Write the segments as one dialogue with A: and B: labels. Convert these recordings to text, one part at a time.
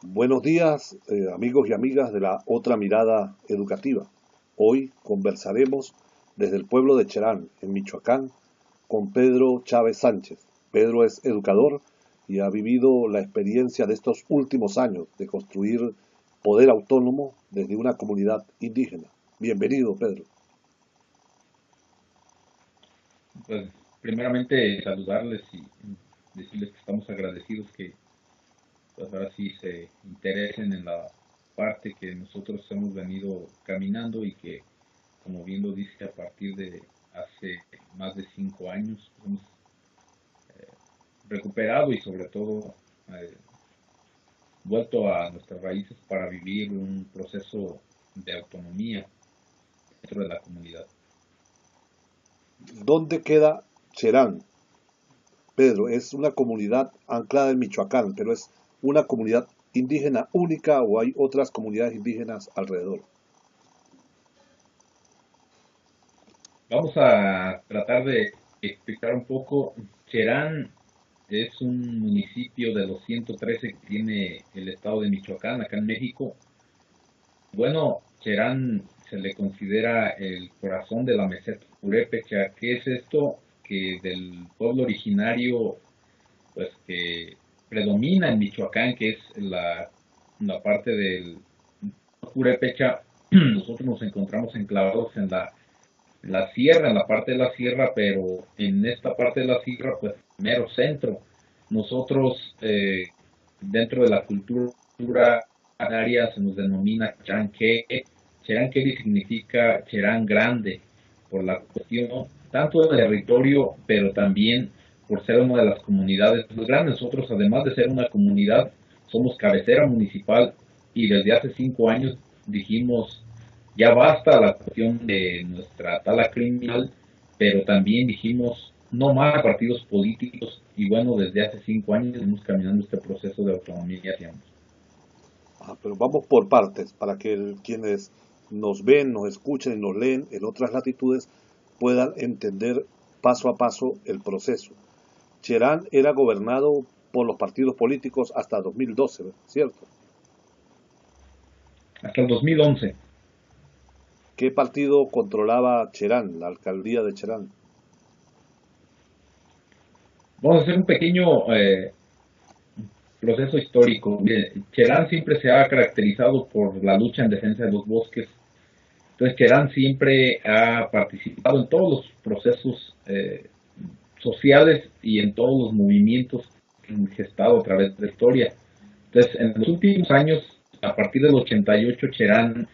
A: Buenos días, amigos y amigas de la Otra Mirada Educativa. Hoy conversaremos desde el pueblo de Cherán, en Michoacán, con Pedro Chávez Sánchez. Pedro es educador y ha vivido la experiencia de estos últimos años de construir poder autónomo desde una comunidad indígena. Bienvenido, Pedro.
B: Pues primeramente saludarles y decirles que estamos agradecidos que pues ahora sí se interesen en la parte que nosotros hemos venido caminando y que, como bien lo dice, a partir de hace más de 5 años hemos recuperado y sobre todo eh, vuelto a nuestras raíces para vivir un proceso de autonomía dentro de la comunidad.
A: ¿Dónde queda Cherán? Pedro, es una comunidad anclada en Michoacán, pero es una comunidad indígena única o hay otras comunidades indígenas alrededor.
B: Vamos a tratar de explicar un poco. Cherán es un municipio de los 113 que tiene el estado de Michoacán, acá en México. Bueno, Cherán se le considera el corazón de la meseta purépecha. ¿Qué es esto? Que del pueblo originario, pues que predomina en Michoacán, que es la parte del purépecha, nosotros nos encontramos enclavados en la sierra, en la parte de la sierra, pero en esta parte de la sierra, pues mero centro. Nosotros, dentro de la cultura área, se nos denomina Cheranque. Cheranque significa Cherán grande, por la cuestión tanto del territorio, pero también por ser una de las comunidades más grandes. Nosotros, además de ser una comunidad, somos cabecera municipal y desde hace 5 años dijimos ya basta la cuestión de nuestra tala criminal, pero también dijimos no más partidos políticos y bueno, desde hace 5 años estamos caminando este proceso de autonomía que hacíamos.
A: Pero vamos por partes para que quienes nos ven, nos escuchen y nos leen en otras latitudes puedan entender paso a paso el proceso. Cherán era gobernado por los partidos políticos hasta 2012, ¿cierto?
B: Hasta el 2011.
A: ¿Qué partido controlaba Cherán, la alcaldía de Cherán?
B: Vamos a hacer un pequeño proceso histórico. Cherán siempre se ha caracterizado por la lucha en defensa de los bosques. Entonces, Cherán siempre ha participado en todos los procesos sociales y en todos los movimientos que han gestado a través de la historia. Entonces, en los últimos años, a partir del 88, Cherán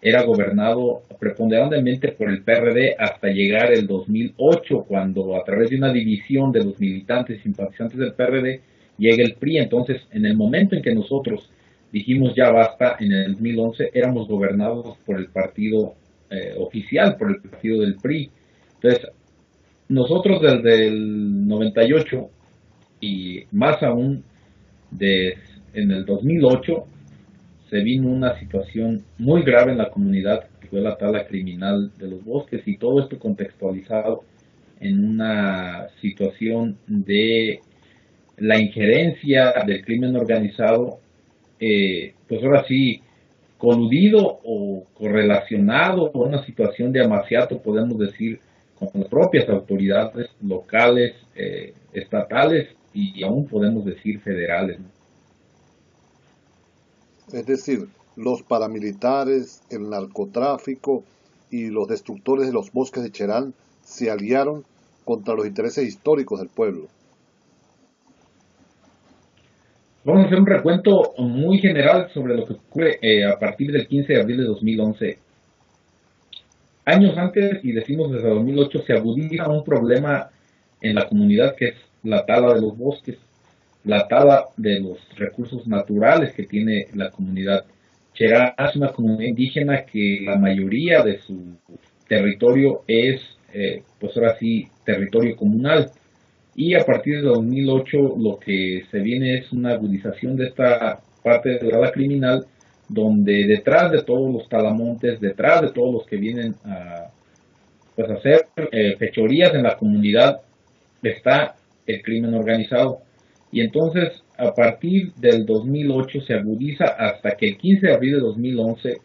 B: era gobernado preponderantemente por el PRD hasta llegar el 2008, cuando a través de una división de los militantes y simpatizantes del PRD llega el PRI. Entonces, en el momento en que nosotros dijimos ya basta, en el 2011 éramos gobernados por el partido oficial, por el partido del PRI. Entonces, nosotros desde el 98 y más aún en el 2008 se vino una situación muy grave en la comunidad que fue la tala criminal de los bosques y todo esto contextualizado en una situación de la injerencia del crimen organizado, pues ahora sí, coludido o correlacionado con una situación de amaciato, podemos decir, con las propias autoridades locales, estatales y aún podemos decir federales, ¿no?
A: Es decir, los paramilitares, el narcotráfico y los destructores de los bosques de Cherán se aliaron contra los intereses históricos del pueblo.
B: Vamos a hacer un recuento muy general sobre lo que ocurre a partir del 15 de abril de 2011. Años antes, y decimos desde 2008, se agudiza un problema en la comunidad que es la tala de los bosques, la tala de los recursos naturales que tiene la comunidad. Cherá es una comunidad indígena que la mayoría de su territorio es, pues ahora sí, territorio comunal. Y a partir de 2008 lo que se viene es una agudización de esta parte de la criminal, donde detrás de todos los talamontes, detrás de todos los que vienen a pues, hacer fechorías en la comunidad, está el crimen organizado. Y entonces a partir del 2008 se agudiza hasta que el 15 de abril de 2011,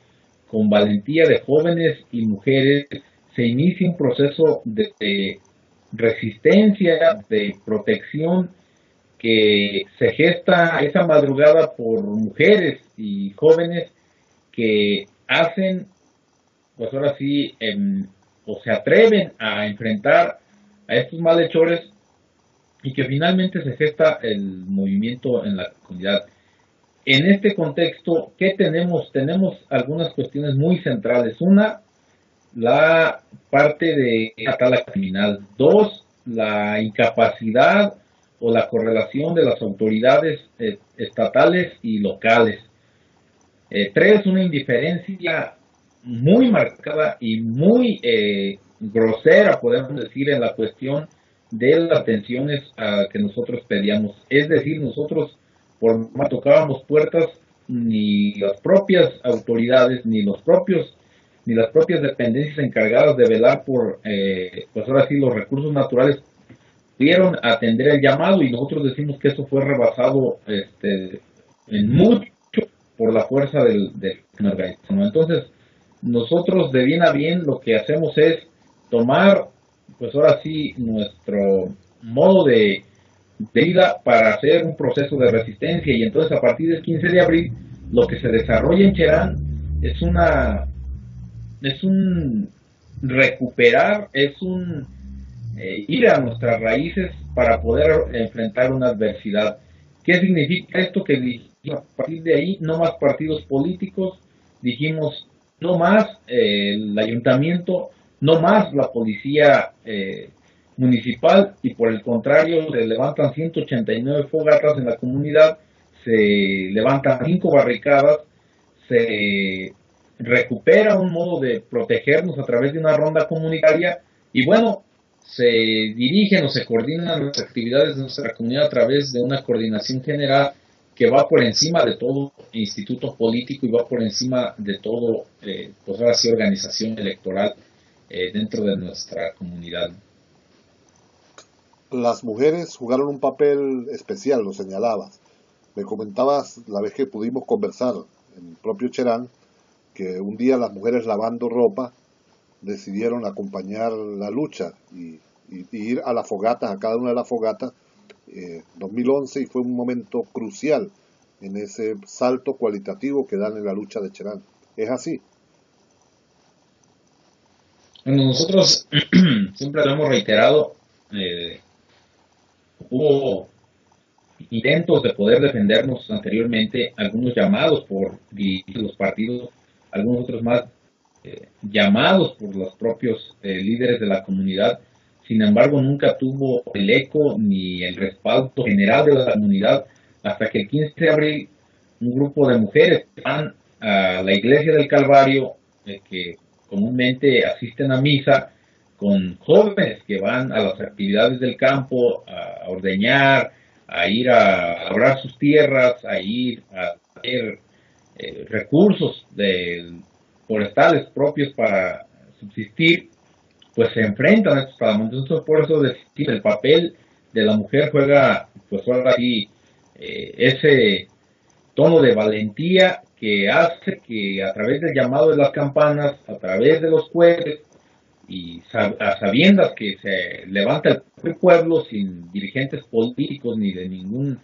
B: con valentía de jóvenes y mujeres, se inicia un proceso de resistencia, de protección, que se gesta esa madrugada por mujeres y jóvenes que hacen, pues ahora sí, o se atreven a enfrentar a estos malhechores, y que finalmente se gesta el movimiento en la comunidad. En este contexto, ¿qué tenemos? Tenemos algunas cuestiones muy centrales. Una, la parte de la tala criminal. Dos, la incapacidad o la correlación de las autoridades estatales y locales. Tres, una indiferencia muy marcada y muy grosera, podemos decir, en la cuestión de las atenciones que nosotros pedíamos. Es decir, nosotros, por más tocábamos puertas, ni las propias autoridades, ni las propias dependencias encargadas de velar por, pues ahora sí, los recursos naturales, pudieron atender el llamado, y nosotros decimos que eso fue rebasado en mucho por la fuerza del crimen organizado. Entonces, nosotros de bien a bien lo que hacemos es tomar, pues ahora sí, nuestro modo de vida para hacer un proceso de resistencia, y entonces a partir del 15 de abril lo que se desarrolla en Cherán es un recuperar, es un ir a nuestras raíces para poder enfrentar una adversidad. ¿Qué significa esto? Que dijimos, a partir de ahí, no más partidos políticos, dijimos, no más el ayuntamiento, no más la policía municipal, y por el contrario, se levantan 189 fogatas en la comunidad, se levantan 5 barricadas, se recupera un modo de protegernos a través de una ronda comunitaria, y bueno, se dirigen o se coordinan las actividades de nuestra comunidad a través de una coordinación general que va por encima de todo instituto político y va por encima de todo, pues ahora sí, organización electoral dentro de nuestra comunidad.
A: Las mujeres jugaron un papel especial, lo señalabas. Me comentabas la vez que pudimos conversar en el propio Cherán, que un día las mujeres lavando ropa decidieron acompañar la lucha y ir a las fogatas, a cada una de las fogatas, 2011, y fue un momento crucial en ese salto cualitativo que dan en la lucha de Cherán. ¿Es así?
B: Bueno, nosotros siempre lo hemos reiterado, hubo intentos de poder defendernos anteriormente, algunos llamados por los partidos, algunos otros más llamados por los propios líderes de la comunidad. Sin embargo, nunca tuvo el eco ni el respaldo general de la comunidad, hasta que el 15 de abril un grupo de mujeres van a la iglesia del Calvario, que comúnmente asisten a misa, con jóvenes que van a las actividades del campo, a ordeñar, a ir a labrar sus tierras, a ir a hacer recursos forestales propios para subsistir, pues se enfrentan a estos parámetros. Entonces, por eso decir, el papel de la mujer juega, pues ahora sí, ese tono de valentía que hace que a través del llamado de las campanas, a través de los cohetes, y a sabiendas que se levanta el pueblo sin dirigentes políticos ni de ningún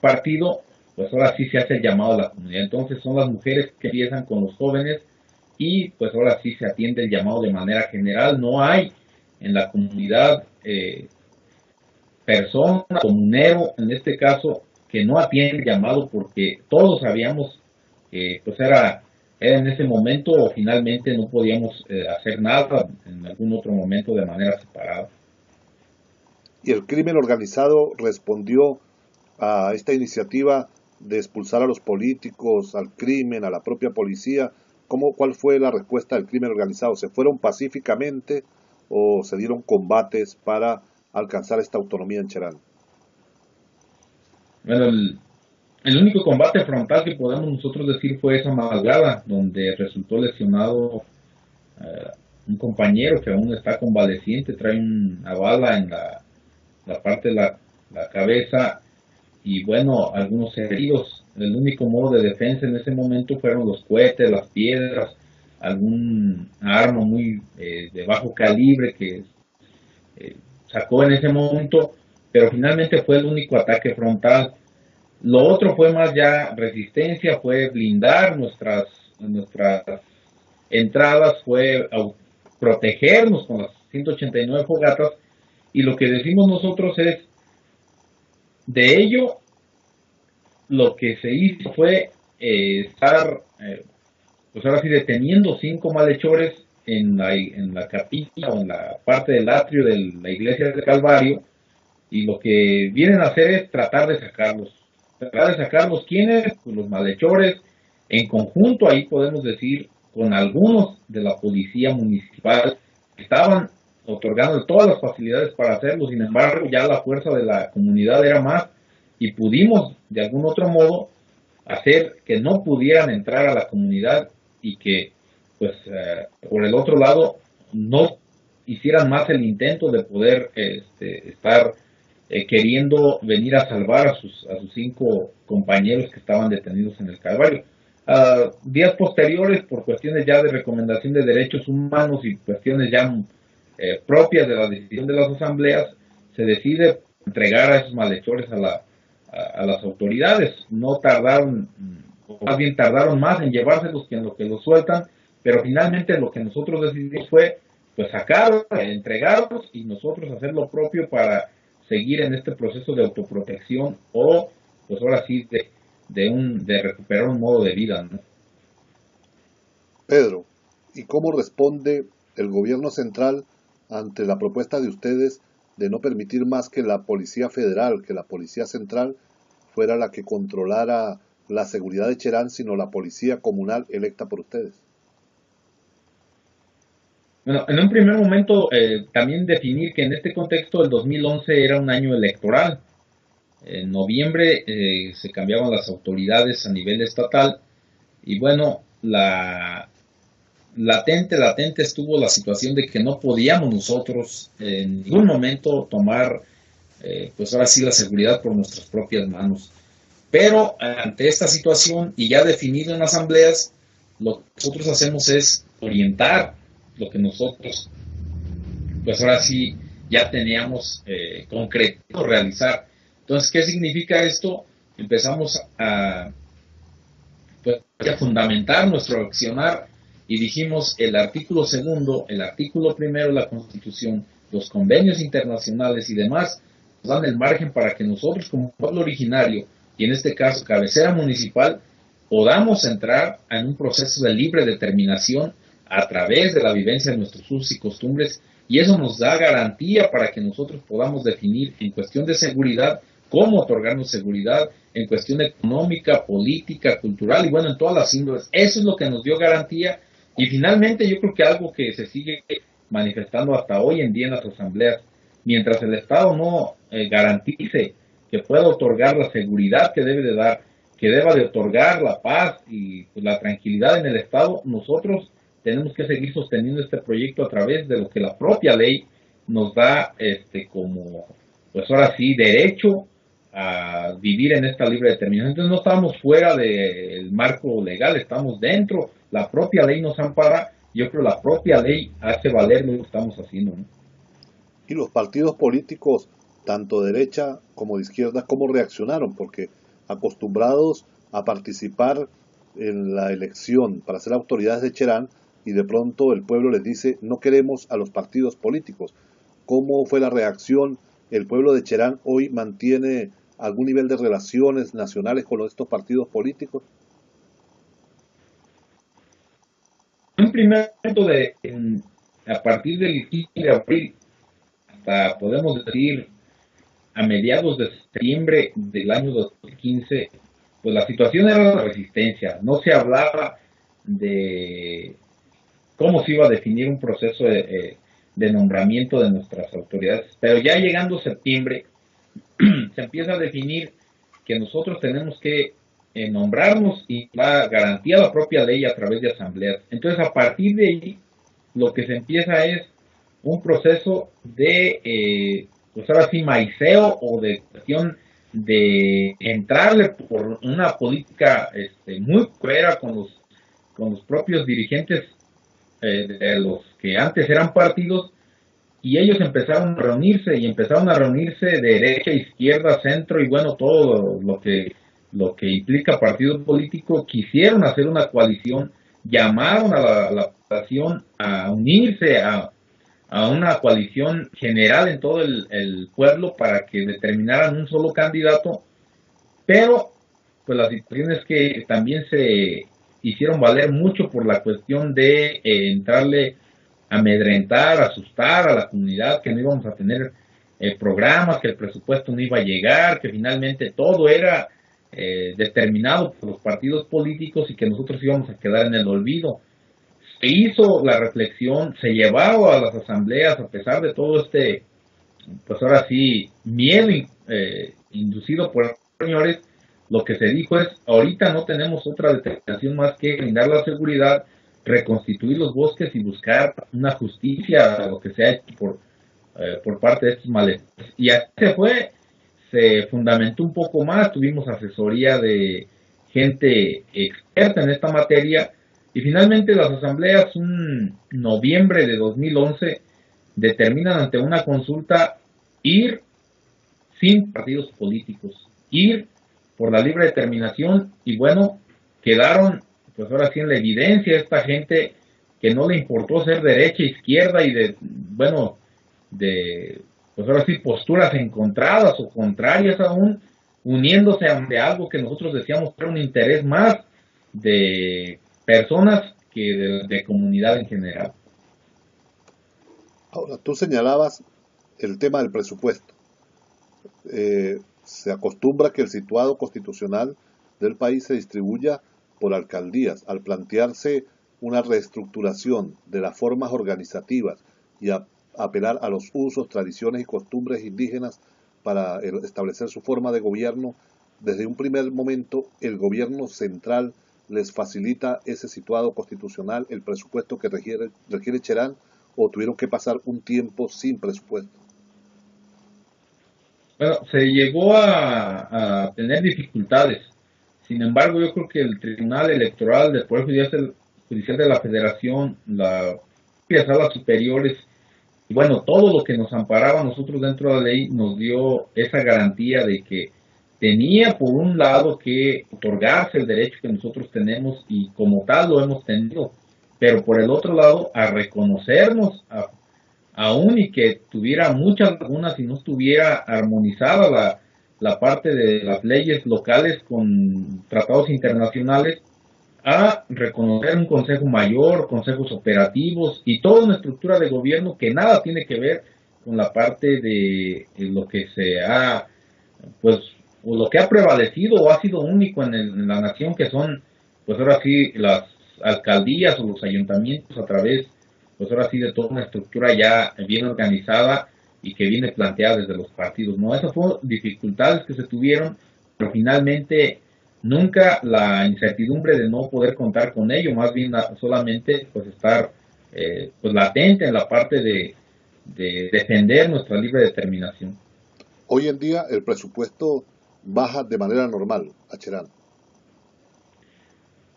B: partido, pues ahora sí se hace el llamado a la comunidad. Entonces son las mujeres que empiezan con los jóvenes, y pues ahora sí se atiende el llamado de manera general. No hay en la comunidad persona, comunero en este caso, que no atiende el llamado, porque todos sabíamos que pues era en ese momento, o finalmente no podíamos hacer nada en algún otro momento de manera separada.
A: Y el crimen organizado respondió a esta iniciativa de expulsar a los políticos, al crimen, a la propia policía. ¿Cuál fue la respuesta del crimen organizado? ¿Se fueron pacíficamente o se dieron combates para alcanzar esta autonomía en Cherán?
B: Bueno, el único combate frontal que podemos nosotros decir fue esa madrugada, donde resultó lesionado un compañero que aún está convaleciente, trae una bala en la parte de la cabeza, y bueno, algunos heridos. El único modo de defensa en ese momento fueron los cohetes, las piedras, algún arma muy de bajo calibre que sacó en ese momento, pero finalmente fue el único ataque frontal. Lo otro fue más ya resistencia, fue blindar nuestras entradas, fue protegernos con las 189 fogatas, y lo que decimos nosotros es, de ello, lo que se hizo fue estar, pues ahora sí, deteniendo 5 malhechores en la capilla o en la parte del atrio de la iglesia del Calvario, y lo que vienen a hacer es tratar de sacarlos. Tratar de sacarlos, ¿quiénes? Pues los malhechores, en conjunto, ahí podemos decir, con algunos de la policía municipal, que estaban otorgando todas las facilidades para hacerlo. Sin embargo, ya la fuerza de la comunidad era más, y pudimos, de algún otro modo, hacer que no pudieran entrar a la comunidad, y que, pues, por el otro lado, no hicieran más el intento de poder estar queriendo venir a salvar a sus 5 compañeros que estaban detenidos en el Calvario. Días posteriores, por cuestiones ya de recomendación de derechos humanos y cuestiones ya propias de la decisión de las asambleas, se decide entregar a esos malhechores a las autoridades. No tardaron, o más bien tardaron más en llevárselos que en lo que los sueltan, pero finalmente lo que nosotros decidimos fue pues sacarlos, entregarlos, y nosotros hacer lo propio para seguir en este proceso de autoprotección, o pues ahora sí de recuperar un modo de vida, ¿no?
A: Pedro, ¿y cómo responde el gobierno central ante la propuesta de ustedes de no permitir más que la Policía Federal, que la Policía Central fuera la que controlara la seguridad de Cherán, sino la Policía Comunal electa por ustedes?
B: Bueno, en un primer momento también definir que en este contexto el 2011 era un año electoral. En noviembre se cambiaban las autoridades a nivel estatal, y bueno, latente estuvo la situación de que no podíamos nosotros en ningún momento tomar, pues ahora sí, la seguridad por nuestras propias manos. Pero ante esta situación, y ya definido en asambleas, lo que nosotros hacemos es orientar lo que nosotros, pues ahora sí, ya teníamos concreto realizar. Entonces, ¿qué significa esto? Empezamos pues, a fundamentar nuestro accionar, y dijimos: el artículo segundo, el artículo primero de la Constitución, los convenios internacionales y demás nos dan el margen para que nosotros, como pueblo originario, y en este caso cabecera municipal, podamos entrar en un proceso de libre determinación a través de la vivencia de nuestros usos y costumbres, y eso nos da garantía para que nosotros podamos definir en cuestión de seguridad cómo otorgarnos seguridad, en cuestión económica, política, cultural, y bueno, en todas las índoles. Eso es lo que nos dio garantía, y finalmente yo creo que algo que se sigue manifestando hasta hoy en día en las asambleas: mientras el Estado no garantice que pueda otorgar la seguridad que debe de dar, que deba de otorgar la paz y pues, la tranquilidad en el Estado, nosotros tenemos que seguir sosteniendo este proyecto a través de lo que la propia ley nos da como, pues ahora sí, derecho a vivir en esta libre determinación. Entonces no estamos fuera del marco legal, estamos dentro, la propia ley nos ampara, yo creo que la propia ley hace valer lo que estamos haciendo, ¿no?
A: Y los partidos políticos, tanto de derecha como de izquierda, ¿cómo reaccionaron? Porque acostumbrados a participar en la elección para ser autoridades de Cherán, y de pronto el pueblo les dice: no queremos a los partidos políticos. ¿Cómo fue la reacción? ¿El pueblo de Cherán hoy mantiene algún nivel de relaciones nacionales con estos partidos políticos?
B: Un primer momento a partir del 15 de abril hasta, podemos decir, a mediados de septiembre del año 2015, pues la situación era la resistencia. No se hablaba de cómo se iba a definir un proceso de nombramiento de nuestras autoridades. Pero ya llegando septiembre, se empieza a definir que nosotros tenemos que nombrarnos, y la garantía la propia ley a través de asambleas. Entonces, a partir de ahí, lo que se empieza es un proceso de, pues ahora sí, maiceo, o de cuestión de entrarle por una política muy cruera con los propios dirigentes de los que antes eran partidos, y ellos empezaron a reunirse y empezaron a reunirse de derecha, izquierda, centro y bueno, todo lo que implica partido político. Quisieron hacer una coalición, llamaron a la población a unirse a una coalición general en todo el pueblo para que determinaran un solo candidato, pero pues la situación es que también se hicieron valer mucho por la cuestión de entrarle a amedrentar, asustar a la comunidad, que no íbamos a tener programas, que el presupuesto no iba a llegar, que finalmente todo era determinado por los partidos políticos y que nosotros íbamos a quedar en el olvido. Se hizo la reflexión, se llevaba a las asambleas a pesar de todo pues ahora sí, miedo inducido por los señores. Lo que se dijo es, ahorita no tenemos otra determinación más que brindar la seguridad, reconstituir los bosques y buscar una justicia a lo que se ha hecho por parte de estos malhechores. Y así se fundamentó un poco más, tuvimos asesoría de gente experta en esta materia, y finalmente las asambleas, un noviembre de 2011, determinan ante una consulta ir sin partidos políticos, ir por la libre determinación, y bueno, quedaron pues ahora sí en la evidencia esta gente que no le importó ser derecha, izquierda y pues ahora sí posturas encontradas o contrarias aún, uniéndose ante algo que nosotros decíamos era un interés más de personas que de comunidad en general.
A: Ahora, tú señalabas el tema del presupuesto. Se acostumbra que el situado constitucional del país se distribuya por alcaldías. Al plantearse una reestructuración de las formas organizativas y apelar a los usos, tradiciones y costumbres indígenas para establecer su forma de gobierno, desde un primer momento el gobierno central les facilita ese situado constitucional, el presupuesto que requiere Cherán, o tuvieron que pasar un tiempo sin presupuesto.
B: Bueno, se llegó a tener dificultades. Sin embargo, yo creo que el Tribunal Electoral del Poder Judicial de la Federación, las salas superiores, y bueno, todo lo que nos amparaba a nosotros dentro de la ley nos dio esa garantía de que tenía por un lado que otorgarse el derecho que nosotros tenemos y como tal lo hemos tenido, pero por el otro lado a reconocernos aún y que tuviera muchas lagunas y no estuviera armonizada la parte de las leyes locales con tratados internacionales, a reconocer un consejo mayor, consejos operativos y toda una estructura de gobierno que nada tiene que ver con la parte de lo que se ha, pues, o lo que ha prevalecido o ha sido único en la nación, que son, pues ahora sí, las alcaldías o los ayuntamientos a través, pues ahora sí, de toda una estructura ya bien organizada y que viene planteada desde los partidos, ¿no? Esas fueron dificultades que se tuvieron, pero finalmente nunca la incertidumbre de no poder contar con ello, más bien solamente pues estar pues latente en la parte de defender nuestra libre determinación.
A: Hoy en día el presupuesto baja de manera normal a Cherán.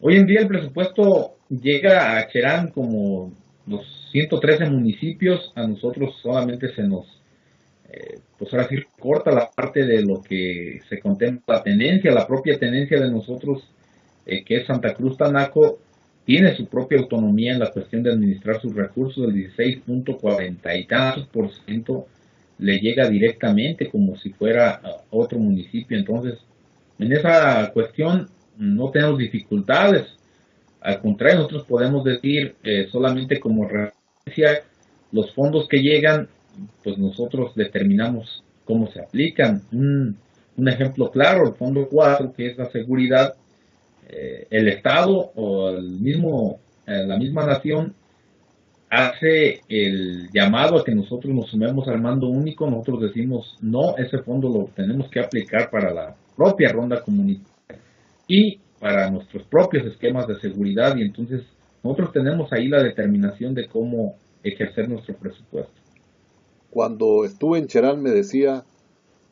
B: Hoy en día el presupuesto llega a Cherán como los 113 municipios, a nosotros solamente se nos, pues ahora sí corta la parte de lo que se contempla la tenencia, la propia tenencia de nosotros, que es Santa Cruz Tanaco, tiene su propia autonomía en la cuestión de administrar sus recursos, el 16.40 y tantos por ciento le llega directamente como si fuera otro municipio. Entonces, en esa cuestión no tenemos dificultades. Al contrario, nosotros podemos decir solamente como referencia los fondos que llegan, pues nosotros determinamos cómo se aplican. Un ejemplo claro, el fondo 4, que es la seguridad, el Estado o la misma nación hace el llamado a que nosotros nos sumemos al mando único. Nosotros decimos, no, ese fondo lo tenemos que aplicar para la propia ronda comunitaria y para nuestros propios esquemas de seguridad, y entonces nosotros tenemos ahí la determinación de cómo ejercer nuestro presupuesto.
A: Cuando estuve en Cherán me decía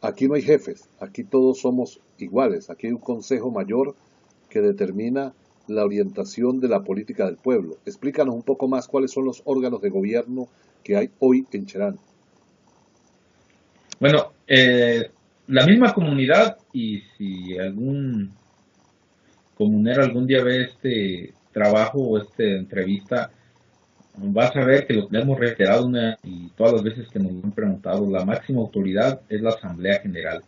A: Aquí no hay jefes, aquí todos somos iguales, aquí hay un consejo mayor que determina la orientación de la política del pueblo. Explícanos un poco más cuáles son los órganos de gobierno que hay hoy en Cherán.
B: Bueno, la misma comunidad, y si algún comunero algún día ve este trabajo o esta entrevista, vas a ver que lo que hemos reiterado y todas las veces que nos han preguntado, la máxima autoridad es la Asamblea General,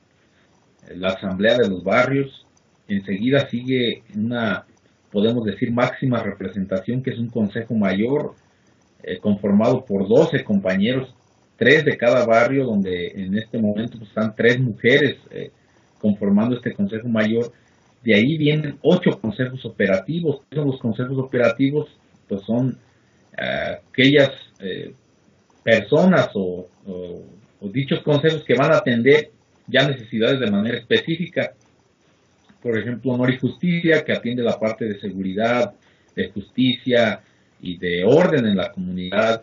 B: la Asamblea de los Barrios. Enseguida sigue una, podemos decir, máxima representación, que es un Consejo Mayor conformado por 12 compañeros, 3 de cada barrio, donde en este momento pues, están 3 mujeres conformando este Consejo Mayor. De ahí vienen 8 consejos operativos. Esos los consejos operativos pues son aquellas personas o dichos consejos que van a atender ya necesidades de manera específica. Por ejemplo, Honor y Justicia, que atiende la parte de seguridad, de justicia y de orden en la comunidad.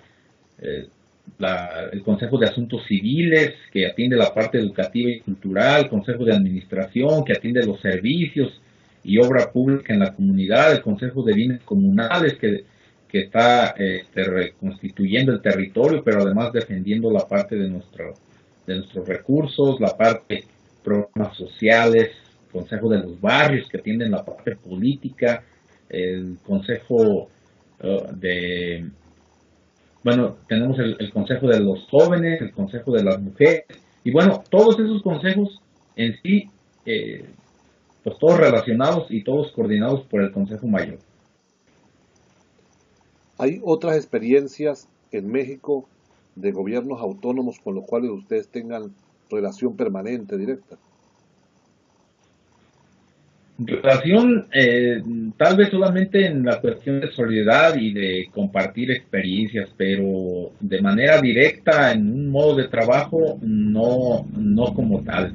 B: El Consejo de Asuntos Civiles, que atiende la parte educativa y cultural. El Consejo de Administración, que atiende los servicios y obra pública en la comunidad. El Consejo de Bienes Comunales, que está reconstituyendo el territorio, pero además defendiendo la parte de nuestros recursos, la parte de programas sociales. Consejo de los Barrios, que atienden la parte política. El Consejo tenemos el Consejo de los Jóvenes, el Consejo de las Mujeres, y bueno, todos esos consejos en sí, pues todos relacionados y todos coordinados por el Consejo Mayor.
A: ¿Hay otras experiencias en México de gobiernos autónomos con los cuales ustedes tengan relación permanente, directa?
B: Relación, tal vez solamente en la cuestión de solidaridad y de compartir experiencias, pero de manera directa en un modo de trabajo, no como tal.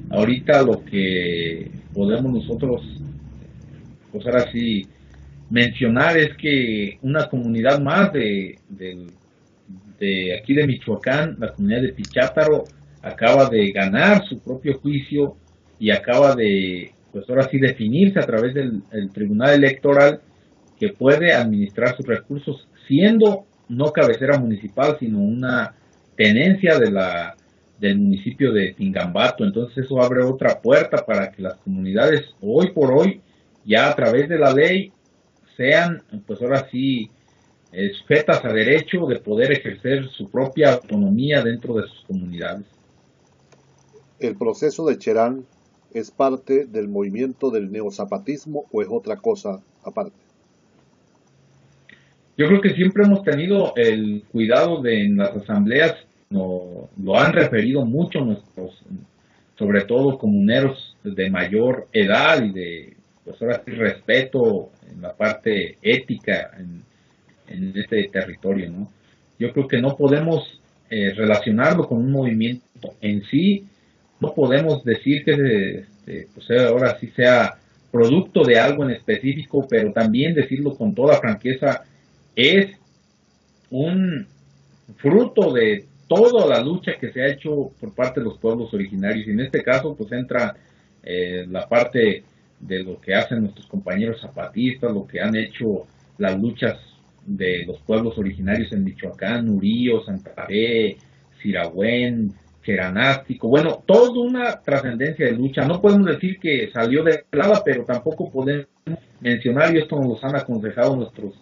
B: Ahorita lo que podemos nosotros, pues ahora sí, mencionar es que una comunidad más de aquí de Michoacán, la comunidad de Pichátaro, acaba de ganar su propio juicio y acaba de, pues ahora sí, definirse a través del Tribunal Electoral, que puede administrar sus recursos siendo no cabecera municipal, sino una tenencia del municipio de Tingambato. Entonces eso abre otra puerta para que las comunidades hoy por hoy, ya a través de la ley, sean, pues ahora sí, sujetas a derecho de poder ejercer su propia autonomía dentro de sus comunidades.
A: ¿El proceso de Cherán es parte del movimiento del neozapatismo o es otra cosa aparte?
B: Yo creo que siempre hemos tenido el cuidado de en las asambleas, lo han referido mucho nuestros, sobre todo comuneros de mayor edad y de, pues ahora sí, respeto en la parte ética en este territorio, ¿no? Yo creo que no podemos relacionarlo con un movimiento en sí, no podemos decir que pues ahora sí sea producto de algo en específico, pero también decirlo con toda franqueza, es un fruto de toda la lucha que se ha hecho por parte de los pueblos originarios. Y en este caso, pues entra la parte de lo que hacen nuestros compañeros zapatistas, lo que han hecho las luchas de los pueblos originarios en Michoacán, Nurío, Santa Fe, Sirahuén, Cheranástico. Bueno, toda una trascendencia de lucha. No podemos decir que salió de nada, pero tampoco podemos mencionar, y esto nos han aconsejado nuestros,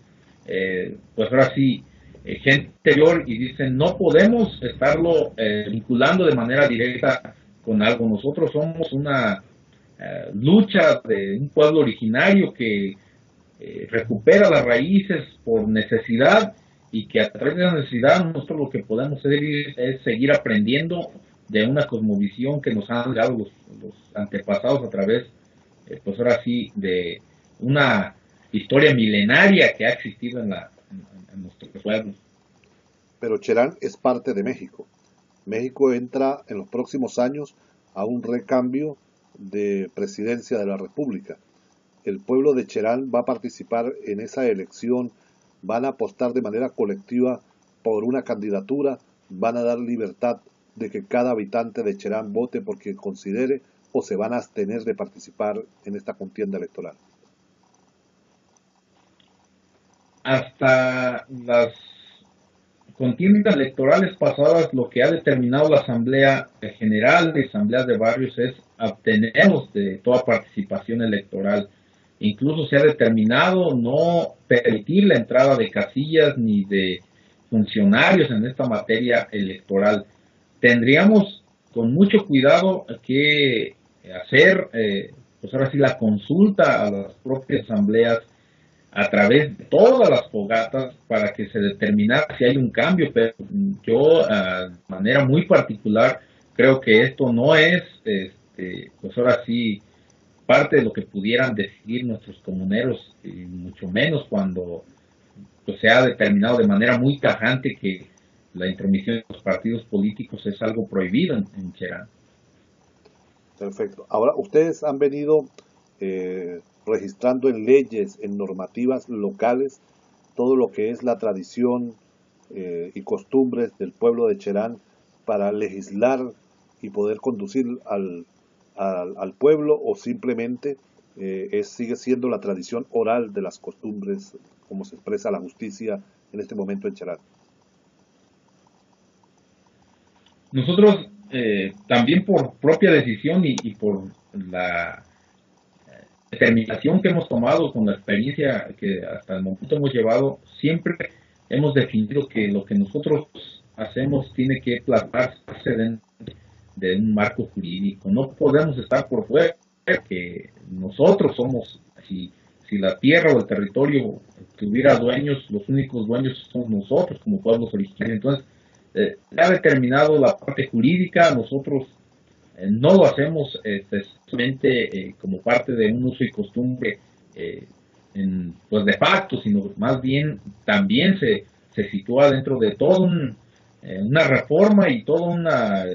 B: pues ahora sí, gente anterior, y dicen, no podemos estarlo vinculando de manera directa con algo. Nosotros somos una lucha de un pueblo originario que recupera las raíces por necesidad, y que a través de la necesidad nosotros lo que podemos hacer es seguir aprendiendo de una cosmovisión que nos han dado los antepasados a través, pues ahora sí, de una historia milenaria que ha existido en nuestro pueblo.
A: Pero Cherán es parte de México. México entra en los próximos años a un recambio de presidencia de la República. El pueblo de Cherán va a participar en esa elección, van a apostar de manera colectiva por una candidatura, van a dar libertad de que cada habitante de Cherán vote por quien considere o se van a abstener de participar en esta contienda electoral?
B: Hasta las contiendas electorales pasadas, lo que ha determinado la Asamblea General de Asambleas de Barrios es abstenernos de toda participación electoral. Incluso se ha determinado no permitir la entrada de casillas ni de funcionarios en esta materia electoral. Tendríamos con mucho cuidado que hacer, pues ahora sí, la consulta a las propias asambleas a través de todas las fogatas para que se determinara si hay un cambio, pero yo de manera muy particular creo que esto no es, pues ahora sí, parte de lo que pudieran decidir nuestros comuneros, y mucho menos cuando pues, se ha determinado de manera muy tajante que la intromisión de los partidos políticos es algo prohibido en Cherán.
A: Perfecto. Ahora, ustedes han venido registrando en leyes, en normativas locales, todo lo que es la tradición y costumbres del pueblo de Cherán para legislar y poder conducir al pueblo, o simplemente sigue siendo la tradición oral de las costumbres, como se expresa la justicia en este momento en Cherán.
B: Nosotros también por propia decisión y por la determinación que hemos tomado con la experiencia que hasta el momento hemos llevado, siempre hemos definido que lo que nosotros hacemos tiene que plasmarse dentro de un marco jurídico. No podemos estar por fuera, que nosotros somos, si la tierra o el territorio tuviera dueños, los únicos dueños somos nosotros como pueblos originarios. Entonces, ha determinado la parte jurídica, nosotros no lo hacemos específicamente como parte de un uso y costumbre pues de facto, sino más bien también se sitúa dentro de toda una reforma y toda una,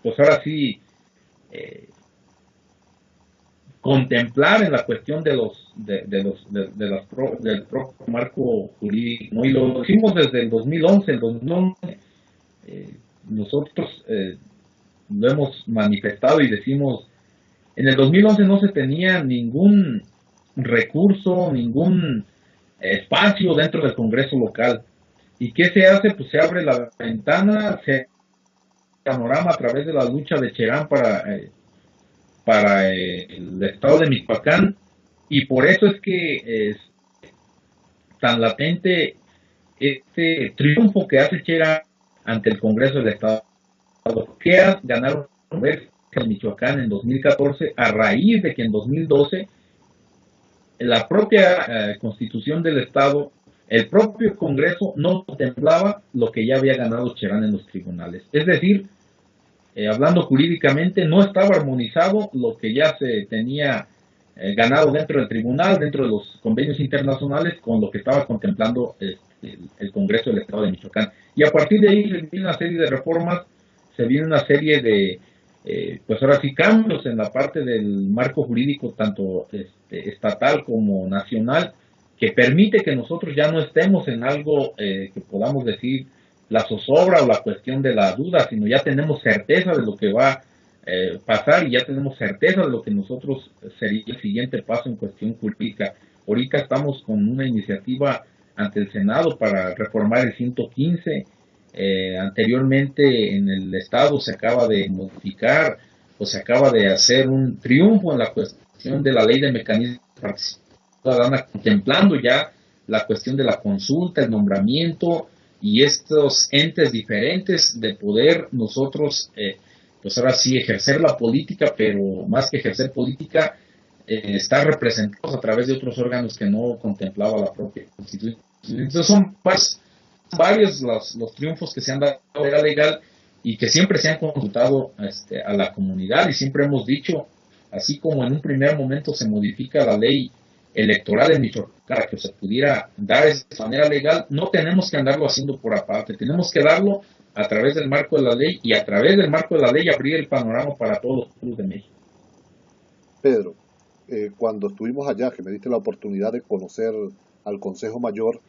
B: pues ahora sí, contemplar en la cuestión de del propio marco jurídico, ¿no? Y lo hicimos desde el 2011. El 2011 nosotros lo hemos manifestado y decimos, en el 2011 no se tenía ningún recurso, ningún espacio dentro del Congreso local. ¿Y qué se hace? Pues se abre la ventana, se panorama a través de la lucha de Cherán para el estado de Michoacán, y por eso es que es tan latente este triunfo que hace Cherán ante el Congreso del Estado, que ganaron en Michoacán en 2014 a raíz de que en 2012 la propia Constitución del Estado, el propio Congreso no contemplaba lo que ya había ganado Cherán en los tribunales. Es decir, hablando jurídicamente, no estaba armonizado lo que ya se tenía ganado dentro del tribunal, dentro de los convenios internacionales, con lo que estaba contemplando el Congreso del Estado de Michoacán. Y a partir de ahí se viene una serie de reformas, se viene una serie de, pues ahora sí, cambios en la parte del marco jurídico, tanto estatal como nacional, que permite que nosotros ya no estemos en algo que podamos decir la zozobra o la cuestión de la duda, sino ya tenemos certeza de lo que va a pasar y ya tenemos certeza de lo que nosotros sería el siguiente paso en cuestión jurídica. Ahorita estamos con una iniciativa ante el Senado para reformar el 115. Anteriormente en el Estado se acaba de modificar o se acaba de hacer un triunfo en la cuestión de la ley de mecanismos de participación ciudadana, contemplando ya la cuestión de la consulta, el nombramiento y estos entes diferentes de poder nosotros, pues ahora sí, ejercer la política, pero más que ejercer política, estar representados a través de otros órganos que no contemplaba la propia Constitución. Entonces son varios los triunfos que se han dado de manera legal y que siempre se han consultado a la comunidad, y siempre hemos dicho, así como en un primer momento se modifica la ley electoral en Michoacán para que se pudiera dar de manera legal, no tenemos que andarlo haciendo por aparte, tenemos que darlo a través del marco de la ley, y a través del marco de la ley abrir el panorama para todos los pueblos de México.
A: Pedro, cuando estuvimos allá, que me diste la oportunidad de conocer al Consejo Mayor,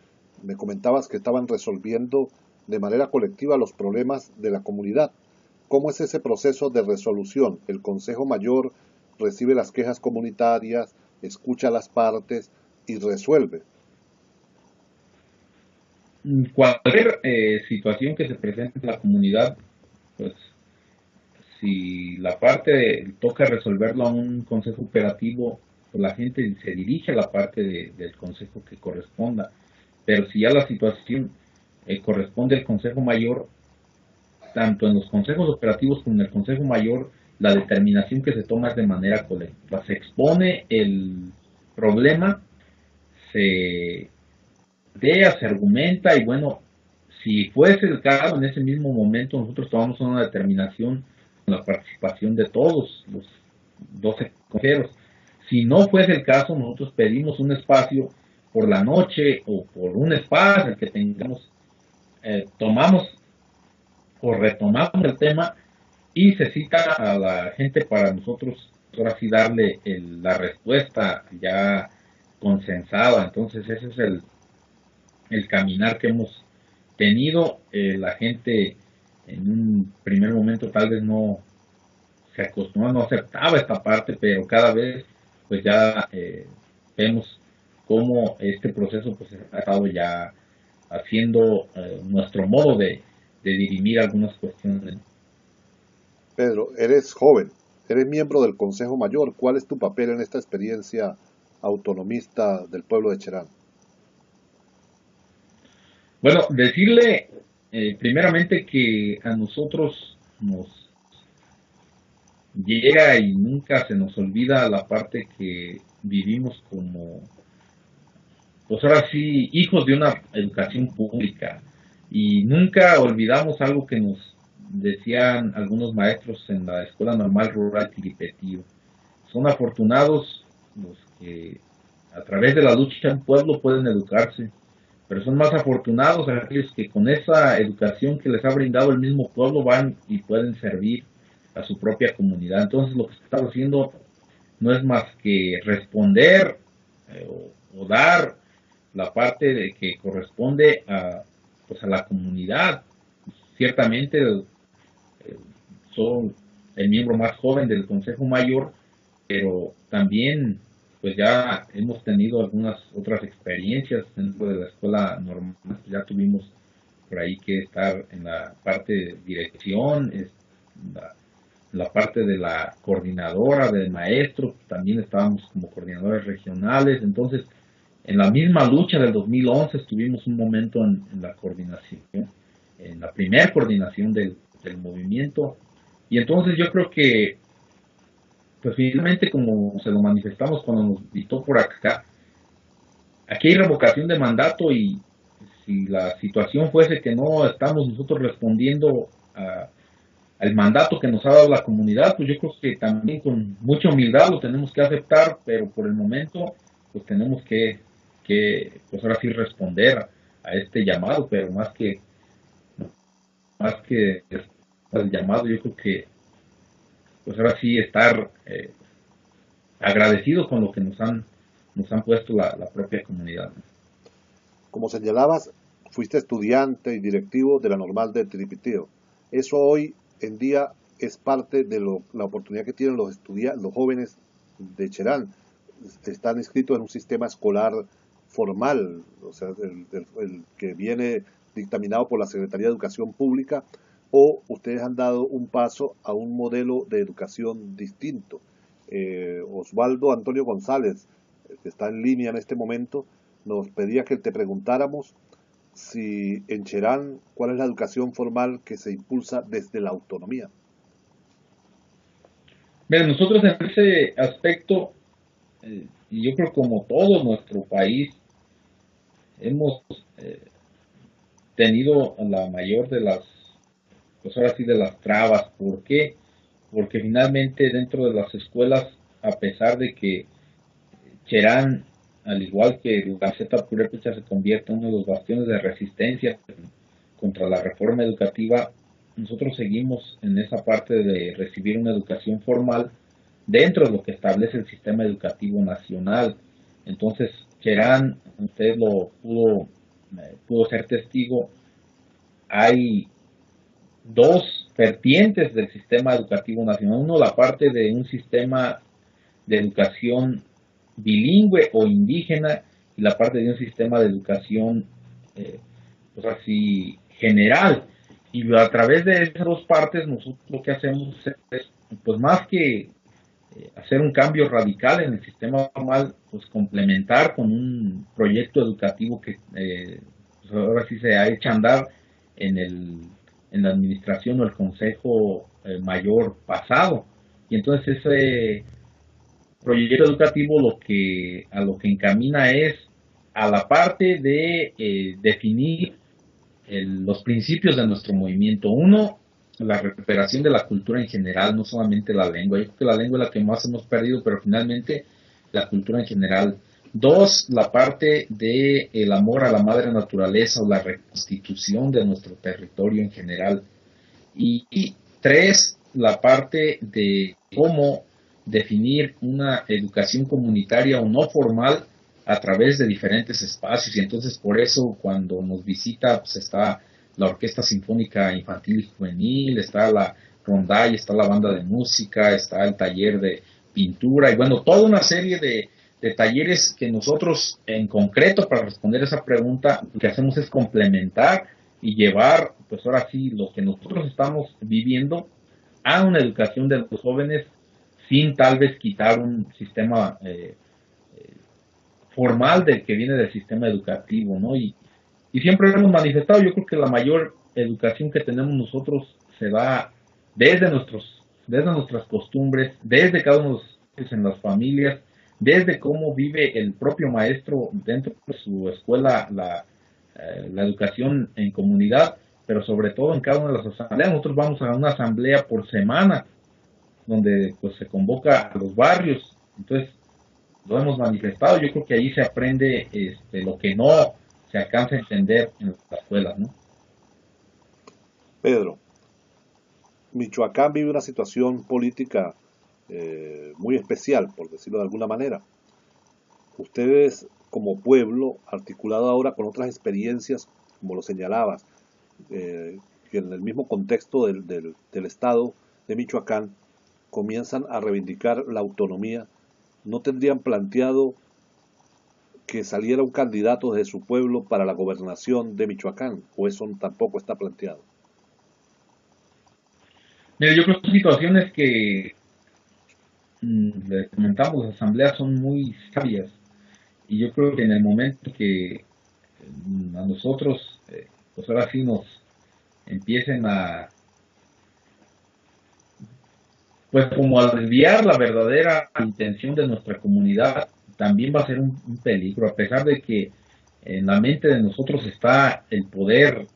A: me comentabas que estaban resolviendo de manera colectiva los problemas de la comunidad. ¿Cómo es ese proceso de resolución? El Consejo Mayor recibe las quejas comunitarias, escucha a las partes y resuelve.
B: Cualquier situación que se presente en la comunidad, pues si la parte toca resolverlo a un consejo operativo, pues la gente se dirige a la parte del consejo que corresponda. Pero si ya la situación corresponde al consejo mayor, tanto en los consejos operativos como en el consejo mayor, la determinación que se toma es de manera colectiva. Se expone el problema, se idea, se argumenta y bueno, si fuese el caso, en ese mismo momento nosotros tomamos una determinación con la participación de todos los 12 consejeros. Si no fuese el caso, nosotros pedimos un espacio por la noche o por un espacio el que tengamos, tomamos o retomamos el tema y se cita a la gente para nosotros ahora sí darle la respuesta ya consensada. Entonces ese es el caminar que hemos tenido. La gente en un primer momento tal vez no se acostumbraba, no aceptaba esta parte, pero cada vez pues ya vemos cómo este proceso pues ha estado ya haciendo nuestro modo de dirimir algunas cuestiones.
A: Pedro, eres joven, eres miembro del Consejo Mayor. ¿Cuál es tu papel en esta experiencia autonomista del pueblo de Cherán?
B: Bueno, decirle primeramente que a nosotros nos llega y nunca se nos olvida la parte que vivimos como, pues ahora sí, hijos de una educación pública. Y nunca olvidamos algo que nos decían algunos maestros en la Escuela Normal Rural Tiripetío. Son afortunados los que a través de la lucha en pueblo pueden educarse, pero son más afortunados aquellos que con esa educación que les ha brindado el mismo pueblo van y pueden servir a su propia comunidad. Entonces lo que estamos haciendo no es más que responder o dar la parte de que corresponde a, pues a la comunidad. Ciertamente soy el miembro más joven del Consejo Mayor, pero también pues ya hemos tenido algunas otras experiencias dentro de la escuela normal. Ya tuvimos por ahí que estar en la parte de dirección, la parte de la coordinadora, del maestro, también estábamos como coordinadores regionales. Entonces en la misma lucha del 2011 estuvimos un momento en la coordinación, en la primera coordinación del movimiento. Y entonces yo creo que, pues finalmente como se lo manifestamos cuando nos invitó por acá, aquí hay revocación de mandato y si la situación fuese que no estamos nosotros respondiendo al mandato que nos ha dado la comunidad, pues yo creo que también con mucha humildad lo tenemos que aceptar, pero por el momento pues tenemos que pues ahora sí responder a este llamado, pero más que el llamado, yo creo que pues ahora sí estar agradecidos con lo que nos han puesto la propia comunidad.
A: Como señalabas, fuiste estudiante y directivo de la Normal de Tiripiteo. Eso hoy en día es parte de la oportunidad que tienen los jóvenes de Cherán. Están inscritos en un sistema escolar formal, o sea, el que viene dictaminado por la Secretaría de Educación Pública, o ustedes han dado un paso a un modelo de educación distinto. Osvaldo Antonio González, que está en línea en este momento, nos pedía que te preguntáramos si en Cherán, ¿cuál es la educación formal que se impulsa desde la autonomía?
B: Mira, nosotros en ese aspecto, y yo creo como todo nuestro país, hemos eh, tenido la mayor de las, pues ahora sí, de las trabas. ¿Por qué? Porque finalmente dentro de las escuelas, a pesar de que Cherán, al igual que la Zeta Purépecha, se convierte en uno de los bastiones de resistencia contra la reforma educativa, nosotros seguimos en esa parte de recibir una educación formal dentro de lo que establece el sistema educativo nacional. Entonces, Cherán, usted lo pudo ser testigo, hay dos vertientes del sistema educativo nacional. Uno, la parte de un sistema de educación bilingüe o indígena, y la parte de un sistema de educación pues así general. Y a través de esas dos partes nosotros lo que hacemos es, pues más que hacer un cambio radical en el sistema formal, pues complementar con un proyecto educativo que pues ahora sí se ha hecho andar en, en la administración o el consejo mayor pasado. Y entonces ese proyecto educativo a lo que encamina es a la parte de definir los principios de nuestro movimiento. Uno, la recuperación de la cultura en general, no solamente la lengua. Yo creo que la lengua es la que más hemos perdido, pero finalmente la cultura en general. Dos, la parte de el amor a la madre naturaleza o la reconstitución de nuestro territorio en general. Y tres, la parte de cómo definir una educación comunitaria o no formal a través de diferentes espacios. Y entonces por eso cuando nos visita pues está la Orquesta Sinfónica Infantil y Juvenil, está la rondalla, está la banda de música, está el taller de pintura y bueno, toda una serie de talleres que nosotros en concreto para responder esa pregunta lo que hacemos es complementar y llevar pues ahora sí lo que nosotros estamos viviendo a una educación de los jóvenes sin tal vez quitar un sistema formal del que viene del sistema educativo, ¿no? Y siempre hemos manifestado, yo creo que la mayor educación que tenemos nosotros se da desde nuestras costumbres, desde cada uno de los en las familias, desde cómo vive el propio maestro dentro de su escuela la educación en comunidad, pero sobre todo en cada una de las asambleas. Nosotros vamos a una asamblea por semana, donde pues se convoca a los barrios, entonces lo hemos manifestado, yo creo que ahí se aprende lo que no se alcanza a entender en las escuelas, ¿no?
A: Pedro, Michoacán vive una situación política muy especial, por decirlo de alguna manera. Ustedes, como pueblo, articulado ahora con otras experiencias, como lo señalabas, que en el mismo contexto del Estado de Michoacán, comienzan a reivindicar la autonomía, ¿no tendrían planteado que saliera un candidato de su pueblo para la gobernación de Michoacán? ¿O eso tampoco está planteado?
B: Mira, yo creo que son situaciones que les comentamos, las asambleas son muy sabias y yo creo que en el momento que a nosotros, pues ahora sí nos empiecen a, pues como a desviar la verdadera intención de nuestra comunidad, también va a ser un peligro, a pesar de que en la mente de nosotros está el poder,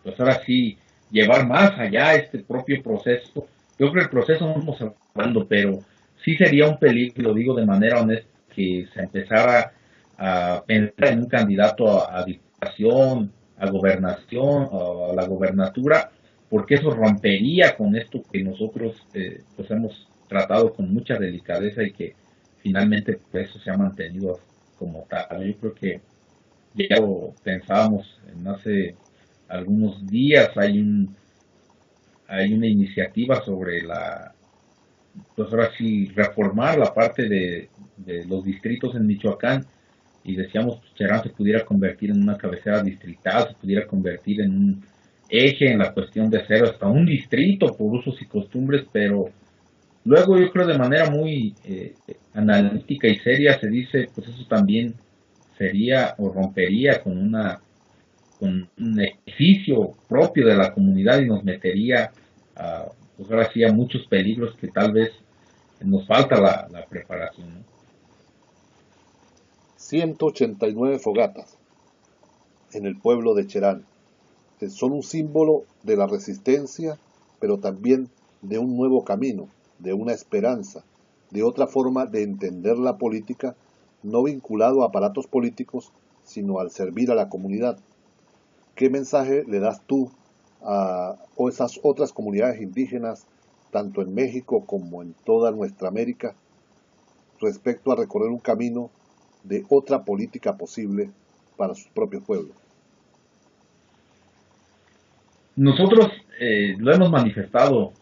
B: pues ahora sí, llevar más allá este propio proceso. Yo creo que el proceso no estamos hablando, pero sí sería un peligro, lo digo de manera honesta, que se empezara a pensar en un candidato a diputación, a gobernación, a la gobernatura, porque eso rompería con esto que nosotros pues hemos tratado con mucha delicadeza y que finalmente pues, eso se ha mantenido como tal. Yo creo que ya lo pensábamos en hace algunos días, hay una iniciativa sobre pues ahora sí, reformar la parte de los distritos en Michoacán y decíamos que Cherán se pudiera convertir en una cabecera distrital, se pudiera convertir en un eje en la cuestión de ser hasta un distrito por usos y costumbres, pero luego yo creo de manera muy analítica y seria se dice, pues eso también sería o rompería con un edificio propio de la comunidad y nos metería a, pues ahora sí, a muchos peligros que tal vez nos falta la preparación, ¿no?
A: 189 fogatas en el pueblo de Cherán son un símbolo de la resistencia, pero también de un nuevo camino, de una esperanza, de otra forma de entender la política, no vinculado a aparatos políticos, sino al servir a la comunidad. ¿Qué mensaje le das tú a esas otras comunidades indígenas, tanto en México como en toda nuestra América, respecto a recorrer un camino de otra política posible para sus propios pueblos?
B: Nosotros lo hemos manifestado.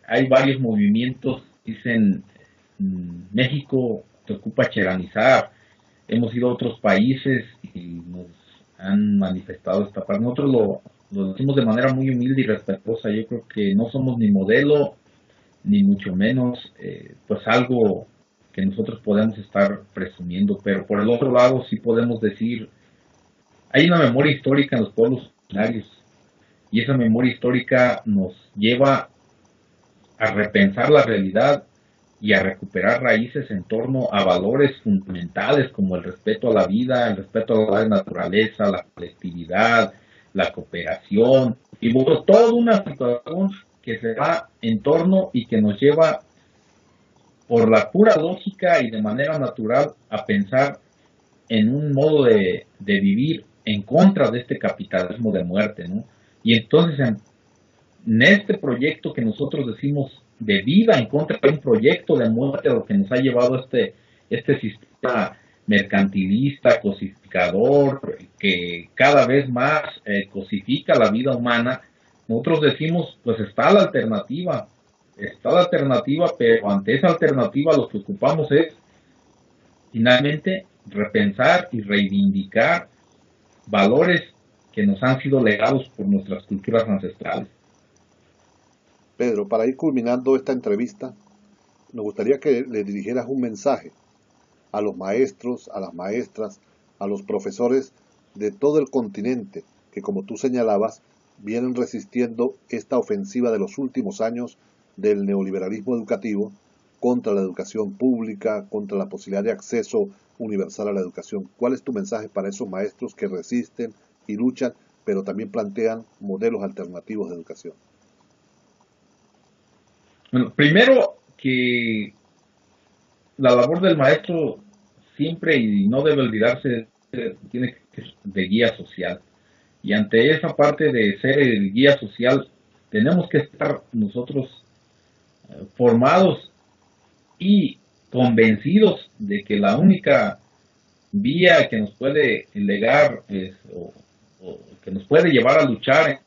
B: Hay varios movimientos, dicen, México se ocupa cheranizar. Hemos ido a otros países y nos han manifestado esta parte. Nosotros lo decimos de manera muy humilde y respetuosa. Yo creo que no somos ni modelo, ni mucho menos pues algo que nosotros podemos estar presumiendo, pero por el otro lado sí podemos decir, hay una memoria histórica en los pueblos originarios y esa memoria histórica nos lleva a repensar la realidad y a recuperar raíces en torno a valores fundamentales como el respeto a la vida, el respeto a la naturaleza, la colectividad, la cooperación, y bueno, toda una situación que se da en torno y que nos lleva por la pura lógica y de manera natural a pensar en un modo de vivir en contra de este capitalismo de muerte, ¿no? Y entonces en este proyecto que nosotros decimos de vida en contra de un proyecto de muerte, lo que nos ha llevado este sistema mercantilista, cosificador, que cada vez más cosifica la vida humana, nosotros decimos, pues está la alternativa, pero ante esa alternativa lo que ocupamos es finalmente repensar y reivindicar valores que nos han sido legados por nuestras culturas ancestrales.
A: Pedro, para ir culminando esta entrevista, nos gustaría que le dirigieras un mensaje a los maestros, a las maestras, a los profesores de todo el continente que, como tú señalabas, vienen resistiendo esta ofensiva de los últimos años del neoliberalismo educativo contra la educación pública, contra la posibilidad de acceso universal a la educación. ¿Cuál es tu mensaje para esos maestros que resisten y luchan, pero también plantean modelos alternativos de educación?
B: Bueno, primero que la labor del maestro siempre y no debe olvidarse, tiene que ser de guía social. Y ante esa parte de ser el guía social, tenemos que estar nosotros formados y convencidos de que la única vía que nos puede legar o que nos puede llevar a luchar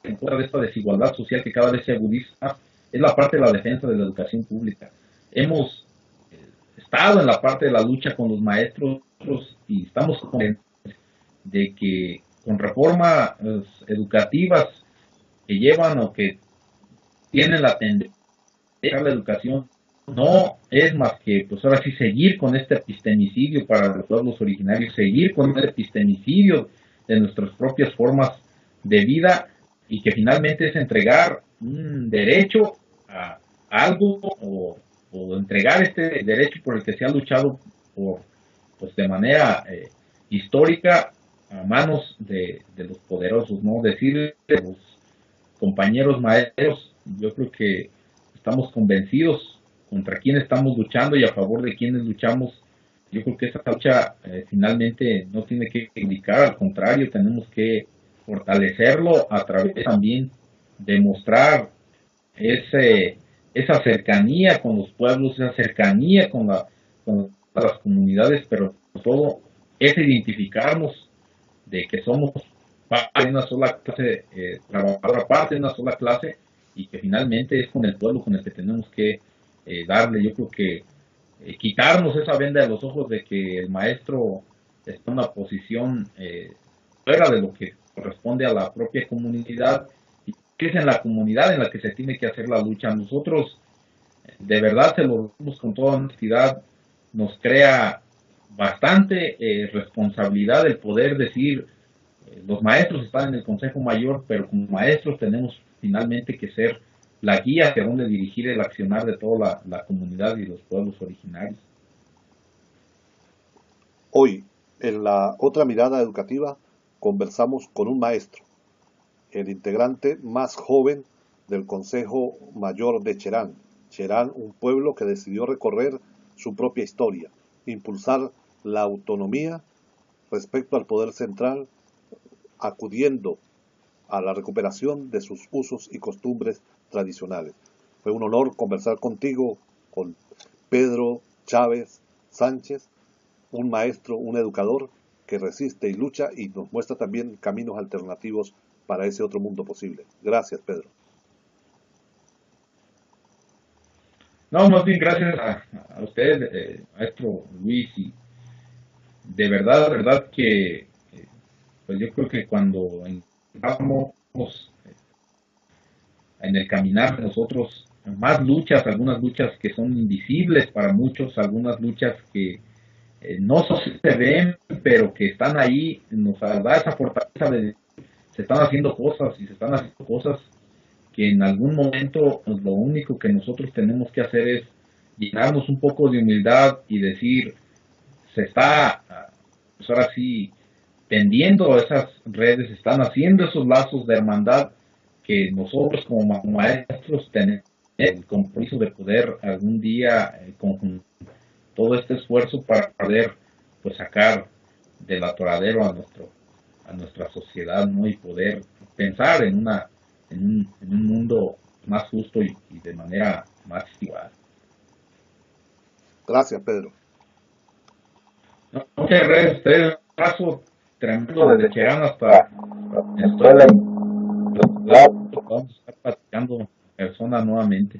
B: en contra de esta desigualdad social que cada vez se agudiza es la parte de la defensa de la educación pública. Hemos estado en la parte de la lucha con los maestros y estamos convencidos de que con reformas educativas que llevan o que tienen la tendencia a la educación no es más que, pues ahora sí, seguir con este epistemicidio para los pueblos originarios, seguir con este epistemicidio de nuestras propias formas de vida y que finalmente es entregar un derecho a algo o entregar este derecho por el que se ha luchado por, pues de manera histórica a manos de los poderosos, ¿no? Decirle a los compañeros maestros, yo creo que estamos convencidos contra quién estamos luchando y a favor de quiénes luchamos. Yo creo que esa lucha finalmente no tiene que indicar, al contrario, tenemos que fortalecerlo a través también de mostrar esa cercanía con los pueblos, esa cercanía con las comunidades, pero sobre todo es identificarnos de que somos parte de una sola clase trabajadora, parte de una sola clase y que finalmente es con el pueblo con el que tenemos que darle, yo creo que quitarnos esa venda de los ojos de que el maestro está en una posición fuera de lo que corresponde a la propia comunidad y que es en la comunidad en la que se tiene que hacer la lucha. Nosotros de verdad se lo decimos con toda honestidad, nos crea bastante responsabilidad el poder decir los maestros están en el Consejo Mayor, pero como maestros tenemos finalmente que ser la guía hacia dónde dirigir el accionar de toda la comunidad y los pueblos originarios.
A: Hoy, en la otra mirada educativa, conversamos con un maestro, el integrante más joven del Consejo Mayor de Cherán. Cherán, un pueblo que decidió recorrer su propia historia, impulsar la autonomía respecto al poder central, acudiendo a la recuperación de sus usos y costumbres tradicionales. Fue un honor conversar contigo, con Pedro Chávez Sánchez, un maestro, un educador que resiste y lucha y nos muestra también caminos alternativos para ese otro mundo posible. Gracias, Pedro.
B: No, más bien gracias a usted, maestro Luis, y de verdad que pues yo creo que cuando vamos en el caminar de nosotros, más luchas, algunas luchas que son invisibles para muchos, algunas luchas que no se ven, pero que están ahí, nos da esa fortaleza de se están haciendo cosas y se están haciendo cosas que en algún momento pues, lo único que nosotros tenemos que hacer es llenarnos un poco de humildad y decir, se está, pues ahora sí, tendiendo esas redes, se están haciendo esos lazos de hermandad que nosotros como maestros tenemos el compromiso de poder algún día conjuntar todo este esfuerzo para poder pues sacar del atoradero a nuestra sociedad, ¿no? Y poder pensar en un mundo más justo y de manera más igual.
A: Gracias, Pedro.
B: No, muchas gracias a ustedes. Un abrazo tremendo desde Cherán hasta Venezuela. Vamos a estar platicando en persona nuevamente.